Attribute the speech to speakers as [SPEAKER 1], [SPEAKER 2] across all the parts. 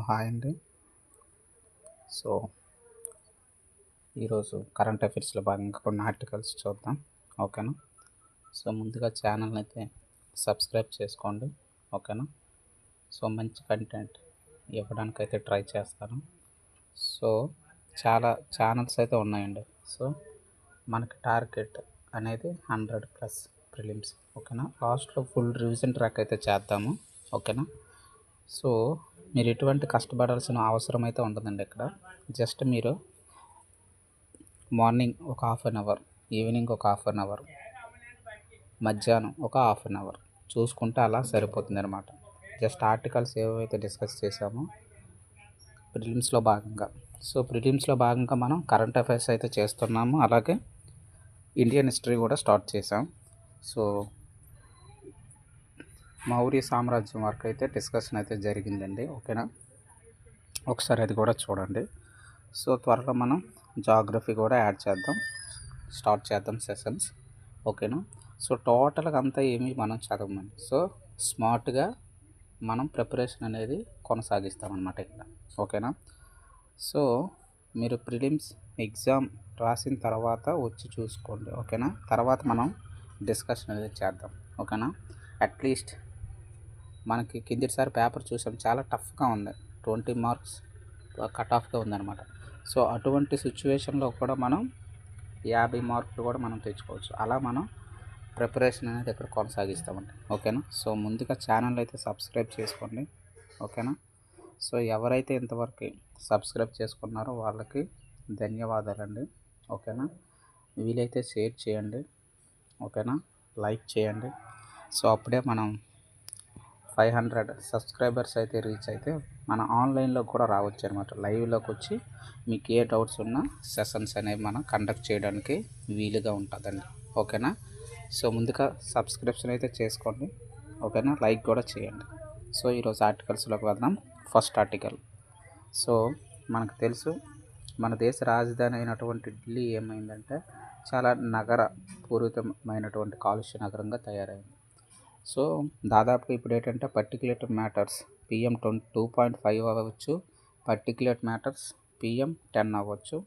[SPEAKER 1] Hi అండి. So, ఈరోజు current అఫైర్స్‌లో భాగంగా కొన్ని ఆర్టికల్స్ చూద్దాం. ఓకేనా? ముందుగా ఛానల్‌ని అయితే సబ్స్క్రైబ్ చేసుకోండి. ఓకేనా? మంచి కంటెంట్ ఇవ్వడానికైతే ట్రై చేస్తాను. సో, చాలా ఛానల్స్ అయితే ఉన్నాయండి. మనకి టార్గెట్ అనేది 100+ ప్రిలిమ్స్. ఓకేనా? లాస్ట్‌లో ఫుల్ రివిజన్ ట్రాక్ అయితే చేద్దాము. ఓకేనా? సో, మీరు ఎటువంటి కష్టపడాల్సిన అవసరం అయితే ఉండదండి ఇక్కడ. జస్ట్ మీరు మార్నింగ్ ఒక హాఫ్ అన్ అవర్, ఈవినింగ్ ఒక హాఫ్ అన్ అవర్, మధ్యాహ్నం ఒక హాఫ్ అన్ అవర్ చూసుకుంటే అలా సరిపోతుంది అనమాట. జస్ట్ ఆర్టికల్స్ ఏవైతే డిస్కస్ చేసామో ప్రిలిమ్స్లో భాగంగా. ప్రిలిమ్స్లో భాగంగా మనం కరెంట్ అఫైర్స్ అయితే చేస్తున్నాము. అలాగే ఇండియన్ హిస్టరీ కూడా స్టార్ట్ చేసాం. మౌర్య సామ్రాజ్యం వరకు అయితే డిస్కషన్ అయితే జరిగిందండి. ఓకేనా? ఒకసారి అది కూడా చూడండి. త్వరలో మనం జాగ్రఫీ కూడా స్టార్ట్ చేద్దాం సెషన్స్. ఓకేనా? టోటల్గా అంతా ఏమి మనం చదవమండి. స్మార్ట్గా మనం ప్రిపరేషన్ అనేది కొనసాగిస్తామన్నమాట ఇక్కడ. ఓకేనా? మీరు ప్రిలిమ్స్ ఎగ్జామ్ రాసిన తర్వాత వచ్చి చూసుకోండి. ఓకేనా? తర్వాత మనం డిస్కషన్ అనేది చేద్దాం. ఓకేనా? అట్లీస్ట్ మనకి కిందిసారి పేపర్ చూసాం, చాలా టఫ్గా ఉంది. 20 మార్క్స్ కట్ ఆఫ్గా ఉందన్నమాట. అటువంటి సిచ్యువేషన్లో కూడా మనం 50 మార్కులు కూడా మనం తెచ్చుకోవచ్చు. అలా మనం ప్రిపరేషన్ అనేది ఇక్కడ కొనసాగిస్తామండి. ఓకేనా? ముందుగా ఛానల్ అయితే సబ్స్క్రైబ్ చేసుకోండి. ఓకేనా? ఎవరైతే ఇంతవరకు సబ్స్క్రైబ్ చేసుకున్నారో వాళ్ళకి ధన్యవాదాలండి. ఓకేనా? వీలైతే షేర్ చేయండి. ఓకేనా? లైక్ చేయండి. అప్పుడే మనం 500 సబ్స్క్రైబర్స్ అయితే రీచ్ అయితే మన ఆన్లైన్లో కూడా రావచ్చు అనమాట. లైవ్లోకి వచ్చి మీకు ఏ డౌట్స్ ఉన్నా సెషన్స్ అనేవి మనం కండక్ట్ చేయడానికి వీలుగా ఉంటుందండి. ఓకేనా? ముందుగా సబ్స్క్రిప్షన్ అయితే చేసుకోండి. ఓకేనా? లైక్ కూడా చేయండి. ఈరోజు ఆర్టికల్స్లోకి వెళ్దాం. First article. మనకు తెలుసు, మన దేశ రాజధాని అయినటువంటి ఢిల్లీ ఏమైందంటే చాలా నగర పూరితమైనటువంటి కాలుష్య నగరంగా తయారైంది. దాదాపుగా ఇప్పుడు ఏంటంటే పర్టిక్యులేట్ మ్యాటర్స్ PM 2.5 అవ్వచ్చు, పర్టిక్యులేట్ మ్యాటర్స్ PM 10 అవ్వచ్చు.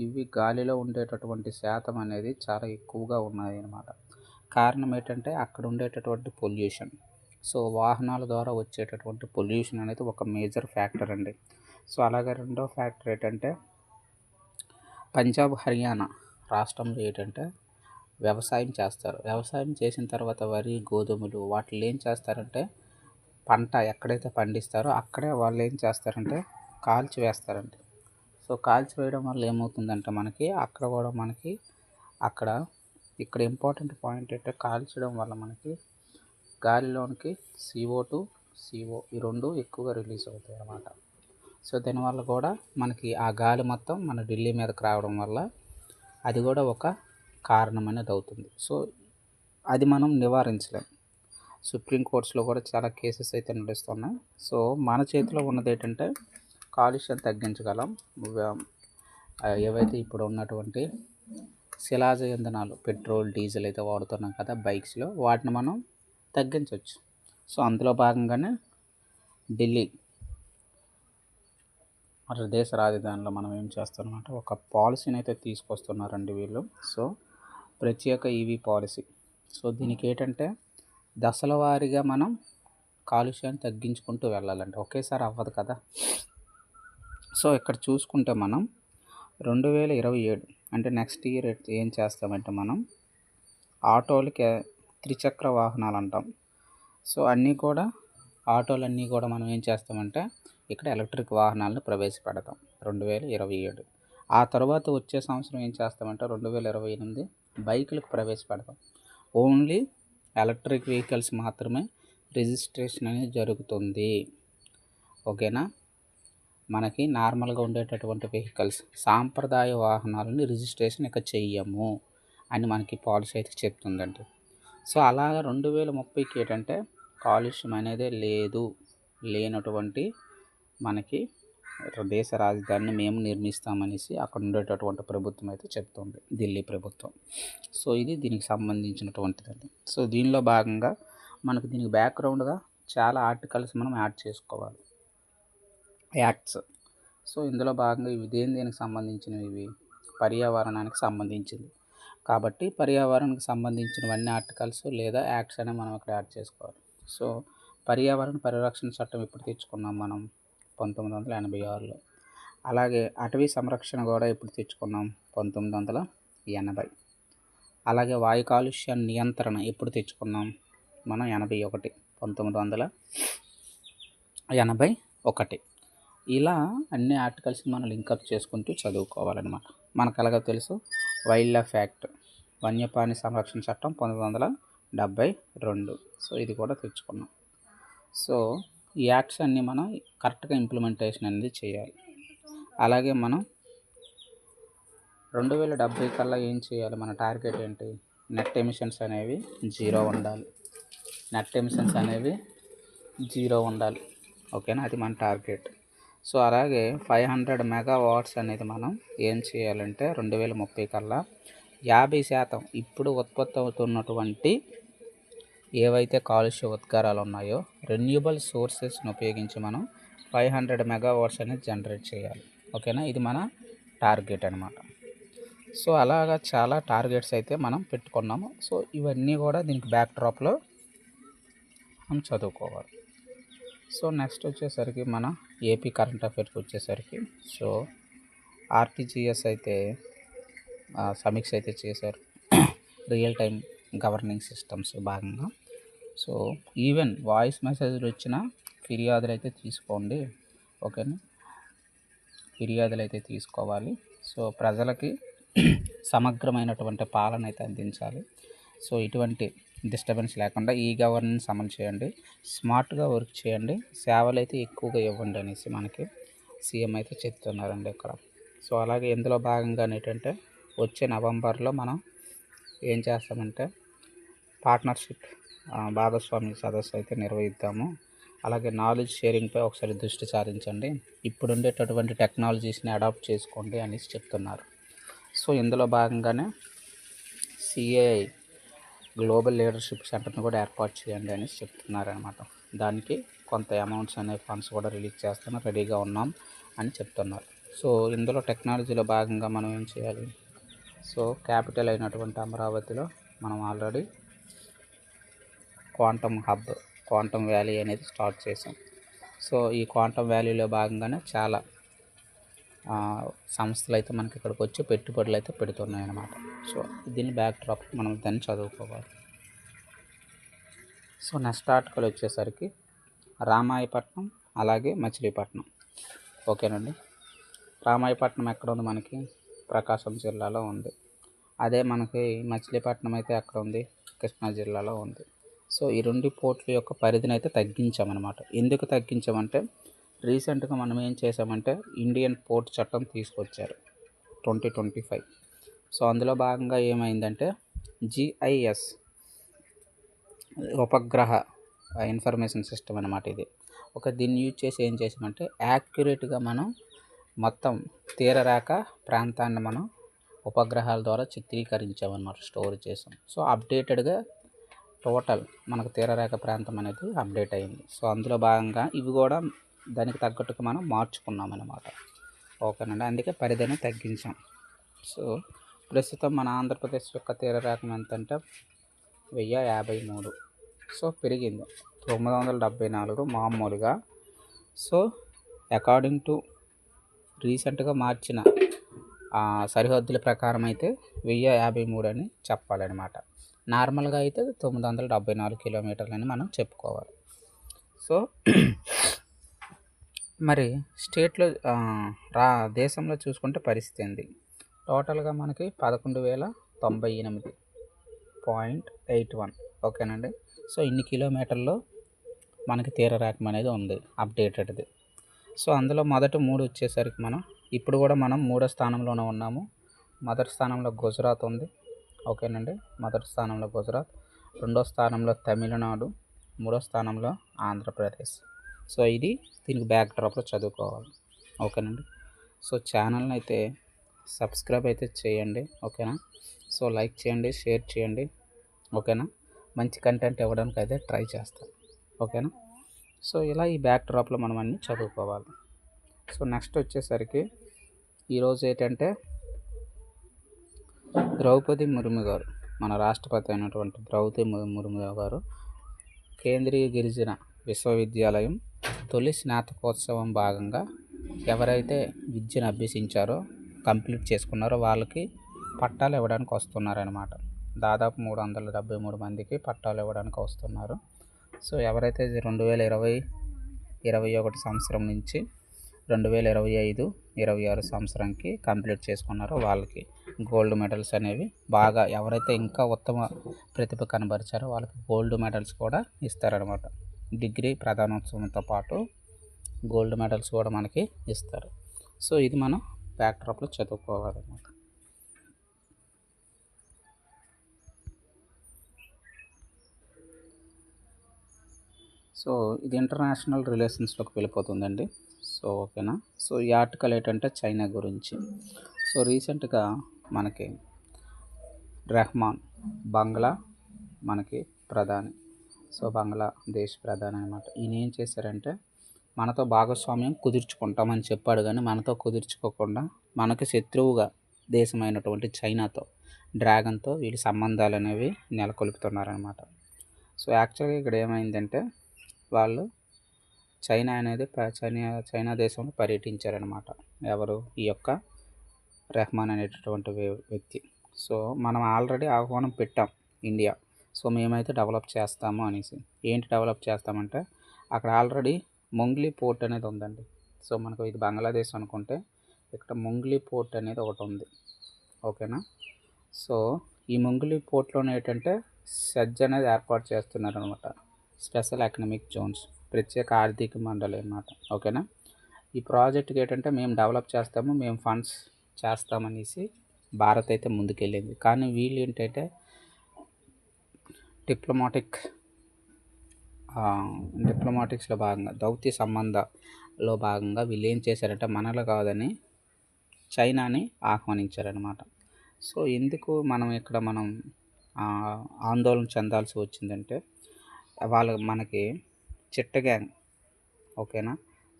[SPEAKER 1] ఇవి గాలిలో ఉండేటటువంటి శాతం అనేది చాలా ఎక్కువగా ఉన్నాయి అన్నమాట. కారణం ఏంటంటే అక్కడ ఉండేటటువంటి పొల్యూషన్. వాహనాల ద్వారా వచ్చేటటువంటి పొల్యూషన్ అనేది ఒక మేజర్ ఫ్యాక్టర్ అండి. అలాగే రెండో ఫ్యాక్టర్ ఏంటంటే పంజాబ్, హర్యానా రాష్ట్రంలో ఏంటంటే వ్యవసాయం చేస్తారు. వ్యవసాయం చేసిన తర్వాత వరి, గోధుమలు వాటిని ఏం చేస్తారంటే పంట ఎక్కడైతే పండిస్తారో అక్కడే వాళ్ళు ఏం చేస్తారంటే కాల్చి వేస్తారండి. కాల్చి వేయడం వల్ల ఏమవుతుందంటే మనకి అక్కడ కూడా ఇక్కడ ఇంపార్టెంట్ పాయింట్ అంటే కాల్చడం వల్ల మనకి గాలిలోనికి CO2, CO ఈ రెండు ఎక్కువగా రిలీజ్ అవుతాయి అన్నమాట. దానివల్ల కూడా మనకి ఆ గాలి మొత్తం మన ఢిల్లీ మీదకి రావడం వల్ల అది కూడా ఒక కారణం అనేది అవుతుంది. అది మనం నివారించలేం. సుప్రీంకోర్ట్స్లో కూడా చాలా కేసెస్ అయితే నడుస్తున్నాయి. మన చేతిలో ఉన్నది ఏంటంటే కాలుష్యం తగ్గించగలం. ఏవైతే ఇప్పుడు ఉన్నటువంటి శిలాజ ఇంధనాలు, పెట్రోల్, డీజిల్ అయితే వాడుతున్నాం కదా బైక్స్లో, వాటిని మనం తగ్గించవచ్చు. అందులో భాగంగానే ఢిల్లీ మన దేశ రాజధానిలో మనం ఏం చేస్తామంటే ఒక పాలసీని అయితే తీసుకొస్తున్నారండి వీళ్ళు. ప్రత్యేక EV పాలసీ. దీనికి ఏంటంటే దశల వారీగా మనం కాలుష్యాన్ని తగ్గించుకుంటూ వెళ్ళాలండి. ఒకేసారి అవ్వదు కదా. ఇక్కడ చూసుకుంటే మనం 2027 అంటే నెక్స్ట్ ఇయర్ ఏం చేస్తామంటే మనం ఆటోలకి త్రిచక్ర వాహనాలు అంటాం. ఆటోలన్నీ కూడా మనం ఏం చేస్తామంటే ఇక్కడ ఎలక్ట్రిక్ వాహనాలను ప్రవేశపెడతాం 2027. ఆ తర్వాత వచ్చే సంవత్సరం ఏం చేస్తామంటే 2028 బైకులకు ప్రవేశపెడతాం. ఓన్లీ ఎలక్ట్రిక్ వెహికల్స్ మాత్రమే రిజిస్ట్రేషన్ అనేది జరుగుతుంది. ఓకేనా? మనకి నార్మల్గా ఉండేటటువంటి వెహికల్స్, సాంప్రదాయ వాహనాలని రిజిస్ట్రేషన్ ఇక చెయ్యము అని మనకి పాలసీ అయితే చెప్తుందండి. అలాగా 2030కి ఏంటంటే కాలుష్యం అనేది లేనటువంటి మనకి దేశ రాజధానిని మేము నిర్మిస్తామనేసి అక్కడ ఉండేటటువంటి ప్రభుత్వం అయితే చెప్తుంది, ఢిల్లీ ప్రభుత్వం. ఇది దీనికి సంబంధించినటువంటిదండి. దీనిలో భాగంగా మనకు దీనికి బ్యాక్గ్రౌండ్గా చాలా ఆర్టికల్స్ మనం యాడ్ చేసుకోవాలి. యాక్ట్స్. సో ఇందులో భాగంగా ఇవి దేనికి సంబంధించినవి? ఇవి పర్యావరణానికి సంబంధించింది. కాబట్టి పర్యావరణానికి సంబంధించినవన్నీ ఆర్టికల్స్ లేదా యాక్ట్స్ అనేవి మనం ఇక్కడ యాడ్ చేసుకోవాలి. సో పర్యావరణ పరిరక్షణ చట్టం ఎప్పుడు తెచ్చుకున్నాం మనం? 1986లో. అలాగే అటవీ సంరక్షణ కూడా ఎప్పుడు తెచ్చుకున్నాం? 1980. అలాగే వాయు కాలుష్య నియంత్రణ ఎప్పుడు తెచ్చుకున్నాం మనం? 1981. ఇలా అన్ని ఆర్టికల్స్ని మనం లింకప్ చేసుకుంటూ చదువుకోవాలన్నమాట. మనకు ఎలాగో తెలుసు, వైల్డ్ లైఫ్ యాక్ట్, వన్యప్రాణి సంరక్షణ చట్టం 1972. సో ఇది కూడా తెచ్చుకున్నాం. సో ఈ యాక్ట్స్ అన్నీ మనం కరెక్ట్గా ఇంప్లిమెంటేషన్ అనేది చేయాలి. అలాగే మనం 2070 కల్లా ఏం చేయాలి? మన టార్గెట్ ఏంటి? నెట్ ఎమిషన్స్ అనేవి జీరో ఉండాలి. ఓకేనా? అది మన టార్గెట్. సో అలాగే 500 మెగావాట్స్ అనేది మనం ఏం చేయాలంటే 2030 కల్లా 50% ఇప్పుడు ఉత్పత్తి అవుతున్నటువంటి ఏవైతే కాలుష్య ఉద్గారాలు ఉన్నాయో రెన్యూబుల్ సోర్సెస్ని ఉపయోగించి మనం 500 మెగావాట్స్ అనేది జనరేట్ చేయాలి. ఓకేనా? ఇది మన టార్గెట్ అనమాట. సో అలాగా చాలా టార్గెట్స్ అయితే మనం పెట్టుకున్నాము. సో ఇవన్నీ కూడా దీనికి బ్యాక్ డ్రాప్లో మనం చదువుకోవాలి. సో నెక్స్ట్ వచ్చేసరికి మన ఏపీ కరెంట్ అఫైర్స్కి వచ్చేసరికి, సో ఆర్టీజీఎస్ అయితే సమీక్ష అయితే చేశారు, రియల్ టైం గవర్నింగ్ సిస్టమ్స్ భాగంగా. సో ఈవెన్ వాయిస్ మెసేజ్లు వచ్చిన ఫిర్యాదులు అయితే తీసుకోండి. ఓకేనా? ఫిర్యాదులు అయితే తీసుకోవాలి. సో ప్రజలకి సమగ్రమైనటువంటి పాలన అయితే అందించాలి. సో ఇటువంటి డిస్టర్బెన్స్ లేకుండా ఈ గవర్నెన్స్ అమలు చేయండి, స్మార్ట్గా వర్క్ చేయండి, సేవలు అయితే ఎక్కువగా ఇవ్వండి అనేసి మనకి సీఎం అయితే చెప్తున్నారండి ఇక్కడ. సో అలాగే ఇందులో భాగంగా ఏంటంటే వచ్చే నవంబర్లో మనం ఏం చేస్తామంటే పార్ట్నర్షిప్ భాగస్వామ్య సదస్సు అయితే నిర్వహిద్దాము. అలాగే నాలెడ్జ్ షేరింగ్పై ఒకసారి దృష్టి సారించండి, ఇప్పుడు ఉండేటటువంటి టెక్నాలజీస్ని అడాప్ట్ చేసుకోండి అనేసి చెప్తున్నారు. సో ఇందులో భాగంగానే సిఏఐ గ్లోబల్ లీడర్షిప్ సెంటర్ని కూడా ఏర్పాటు చేయండి అనేసి చెప్తున్నారనమాట. దానికి కొంత అమౌంట్స్ అనే ఫండ్స్ కూడా రిలీజ్ చేస్తాను, రెడీగా ఉన్నాం అని చెప్తున్నారు. సో ఇందులో టెక్నాలజీలో భాగంగా మనం ఏం చేయాలి? సో క్యాపిటల్ అయినటువంటి అమరావతిలో మనం ఆల్రెడీ క్వాంటమ్ వ్యాలీ అనేది స్టార్ట్ చేసాం. సో ఈ క్వాంటమ్ వ్యాలీలో భాగంగానే చాలా సంస్థలు అయితే మనకి ఇక్కడికి వచ్చి పెట్టుబడులు అయితే పెడుతున్నాయి అన్నమాట. సో దీన్ని బ్యాక్ డ్రాప్ మనం దాన్ని చదువుకోవాలి. సో నెక్స్ట్ ఆర్టికల్ వచ్చేసరికి రామాయపట్నం అలాగే మచిలీపట్నం. ఓకేనండి. రామాయపట్నం ఎక్కడ ఉంది? మనకి ప్రకాశం జిల్లాలో ఉంది. అదే మనకి మచిలీపట్నం అయితే ఎక్కడ ఉంది? కృష్ణా జిల్లాలో ఉంది. సో ఈ రెండు పోర్టుల యొక్క పరిధిని అయితే తగ్గించామన్నమాట. ఎందుకు తగ్గించామంటే రీసెంట్గా మనం ఏం చేసామంటే ఇండియన్ పోర్ట్ చట్టం తీసుకొచ్చారు 2025. సో అందులో భాగంగా ఏమైందంటే జిఐఎస్ ఉపగ్రహ ఇన్ఫర్మేషన్ సిస్టమ్ అన్నమాట ఇది. దీన్ని యూజ్ చేసి ఏం చేసామంటే యాక్యురేట్గా మనం మొత్తం తీరరేఖ ప్రాంతాన్ని మనం ఉపగ్రహాల ద్వారా చిత్రీకరించామన్నమాట, స్టోర్ చేసాం. సో అప్డేటెడ్గా టోటల్ మనకు తీరరేఖ ప్రాంతం అనేది అప్డేట్ అయింది. సో అందులో భాగంగా ఇవి కూడా దానికి తగ్గట్టుగా మనం మార్చుకున్నాం అన్నమాట. ఓకేనండి. అందుకే పరిధిని తగ్గించాం. సో ప్రస్తుతం మన ఆంధ్రప్రదేశ్ యొక్క తీరరేఖ ఎంత అంటే 1053. సో పెరిగింది 974 మామూలుగా. సో అకార్డింగ్ టు రీసెంట్గా మార్చిన సరిహద్దుల ప్రకారం అయితే 1053 అని చెప్పాలన్నమాట. నార్మల్గా అయితే 974 కిలోమీటర్లని మనం చెప్పుకోవాలి. సో మరి స్టేట్లో దేశంలో చూసుకుంటే పరిస్థితి ఏంది? టోటల్గా మనకి 11,098.81. ఓకేనండి. సో ఇన్ని కిలోమీటర్లో మనకి తీరరేఖం అనేది ఉంది అప్డేటెడ్ది. సో అందులో మొదటి 3 వచ్చేసరికి మనం ఇప్పుడు కూడా మనం 3వ స్థానంలోనే ఉన్నాము. మొదటి స్థానంలో గుజరాత్ ఉంది. ఓకేనండి. మొదటి స్థానంలో గుజరాత్, 2వ స్థానంలో తమిళనాడు, 3వ స్థానంలో ఆంధ్రప్రదేశ్. సో ఇది దీనికి బ్యాక్ డ్రాప్లో చదువుకోవాలి. ఓకేనండి. సో ఛానల్ని అయితే సబ్స్క్రైబ్ అయితే చేయండి. ఓకేనా? సో లైక్ చేయండి, షేర్ చేయండి. ఓకేనా? మంచి కంటెంట్ ఇవ్వడానికి అయితే ట్రై చేస్తాను. ఓకేనా? సో ఇలా ఈ బ్యాక్ డ్రాప్లో మనం అన్నీ చదువుకోవాలి. సో నెక్స్ట్ వచ్చేసరికి ఈరోజు ఏంటంటే ద్రౌపది ముర్ము గారు, మన రాష్ట్రపతి అయినటువంటి ద్రౌపది ముర్ము గారు కేంద్రీయ గిరిజన విశ్వవిద్యాలయం తొలి స్నాతకోత్సవం భాగంగా ఎవరైతే విద్యను అభ్యసించారో కంప్లీట్ చేసుకున్నారో వాళ్ళకి పట్టాలు ఇవ్వడానికి వస్తున్నారనమాట. దాదాపు 373 మందికి పట్టాలు ఇవ్వడానికి వస్తున్నారు. సో ఎవరైతే 2020-21 సంవత్సరం నుంచి 2025-26 సంవత్సరానికి కంప్లీట్ చేసుకున్నారో వాళ్ళకి గోల్డ్ మెడల్స్ అనేవి బాగా ఎవరైతే ఇంకా ఉత్తమ ప్రతిభ కనబరిచారో వాళ్ళకి గోల్డ్ మెడల్స్ కూడా ఇస్తారనమాట. డిగ్రీ ప్రధానోత్సవంతో పాటు గోల్డ్ మెడల్స్ కూడా మనకి ఇస్తారు. సో ఇది మనం బ్యాక్డ్రాప్లో చదువుకోవాలన్నమాట. సో ఇది ఇంటర్నేషనల్ రిలేషన్స్లోకి వెళ్ళిపోతుందండి. సో ఓకేనా. సో ఈ ఆర్టికల్ ఏంటంటే చైనా గురించి. సో రీసెంట్గా మనకి రెహమాన్ బంగ్లా మనకి ప్రధాని, సో బంగ్లాదేశ్ ప్రధాని అనమాట. ఈయన ఏం చేశారంటే మనతో భాగస్వామ్యం కుదుర్చుకుంటామని చెప్పాడు, కానీ మనతో కుదుర్చుకోకుండా మనకు శత్రువుగా దేశమైనటువంటి చైనాతో, డ్రాగన్తో వీళ్ళు సంబంధాలు అనేవి నెలకొల్పుతున్నారనమాట. సో యాక్చువల్గా ఇక్కడ ఏమైందంటే వాళ్ళు చైనా అనేది చైనా దేశంలో పర్యటించారనమాట. ఎవరు? ఈ యొక్క రెహమాన్ అనేటటువంటి వ్యక్తి. సో మనం ఆల్రెడీ ఆహ్వానం పెట్టాం ఇండియా, సో మేమైతే డెవలప్ చేస్తాము అనేసి. ఏంటి డెవలప్ చేస్తామంటే అక్కడ ఆల్రెడీ మొంగ్లీ పోర్ట్ అనేది ఉందండి. సో మనకు ఇది బంగ్లాదేశ్ అనుకుంటే ఇక్కడ మొంగ్లీ పోర్ట్ అనేది ఒకటి ఉంది, ఓకేనా. సో ఈ మొంగ్లీ పోర్ట్లోనే ఏంటంటే సెజ్ అనేది ఏర్పాటు చేస్తున్నారు అనమాట. స్పెషల్ ఎకనామిక్ జోన్స్, ప్రత్యేక ఆర్థిక మండలి అన్నమాట, ఓకేనా. ఈ ప్రాజెక్ట్కి ఏంటంటే మేము డెవలప్ చేస్తాము, మేము ఫండ్స్ చేస్తామనేసి భారత్ అయితే ముందుకెళ్ళింది. కానీ వీళ్ళు ఏంటంటే డిప్లొమాటిక్స్లో భాగంగా, దౌత్య సంబంధాల్లో భాగంగా వీళ్ళు ఏం చేశారంటే మనలో కాదని చైనాని ఆహ్వానించారనమాట. సో ఎందుకు మనం ఇక్కడ ఆందోళన చెందాల్సి వచ్చిందంటే మనకి చిట్టగాంగ్, ఓకేనా.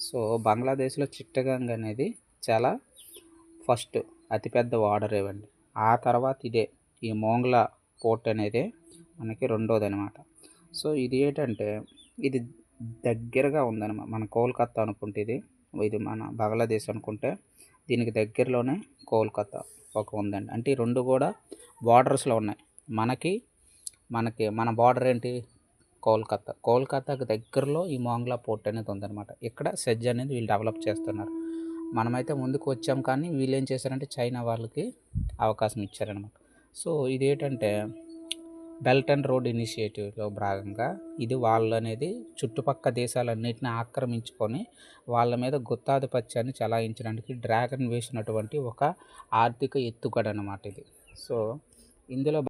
[SPEAKER 1] సో బంగ్లాదేశ్లో చిట్టగాంగ్ అనేది చాలా ఫస్ట్ అతిపెద్ద వాటర్ ఇవ్వండి. ఆ తర్వాత ఇదే ఈ మోంగ్లా పోర్ట్ అనేది మనకి రెండోది అనమాట. సో ఇది ఏంటంటే ఇది దగ్గరగా ఉందన్నమాట. మన కోల్కత్తా అనుకుంటే ఇది మన బంగ్లాదేశ్ అనుకుంటే దీనికి దగ్గరలోనే కోల్కత్తా ఉందండి. అంటే ఈ రెండు కూడా బార్డర్స్లో ఉన్నాయి. మన బార్డర్ ఏంటి? కోల్కతాకి దగ్గరలో ఈ మోంగ్లా పోర్ట్ అనేది ఉందన్నమాట. ఇక్కడ సెజ్ అనేది వీళ్ళు డెవలప్ చేస్తున్నారు. మనమైతే ముందుకు వచ్చాం, కానీ వీళ్ళు ఏం చేశారంటే చైనా వాళ్ళకి అవకాశం ఇచ్చారనమాట. సో ఇది ఏంటంటే బెల్ట్ అండ్ రోడ్ ఇనిషియేటివ్లో భాగంగా ఇది వాళ్ళు అనేది చుట్టుపక్కల దేశాలన్నింటినీ ఆక్రమించుకొని వాళ్ళ మీద గుత్తాధిపత్యాన్ని చలాయించడానికి డ్రాగన్ వేసినటువంటి ఒక ఆర్థిక ఎత్తుగడ అనమాట ఇది. సో ఇందులో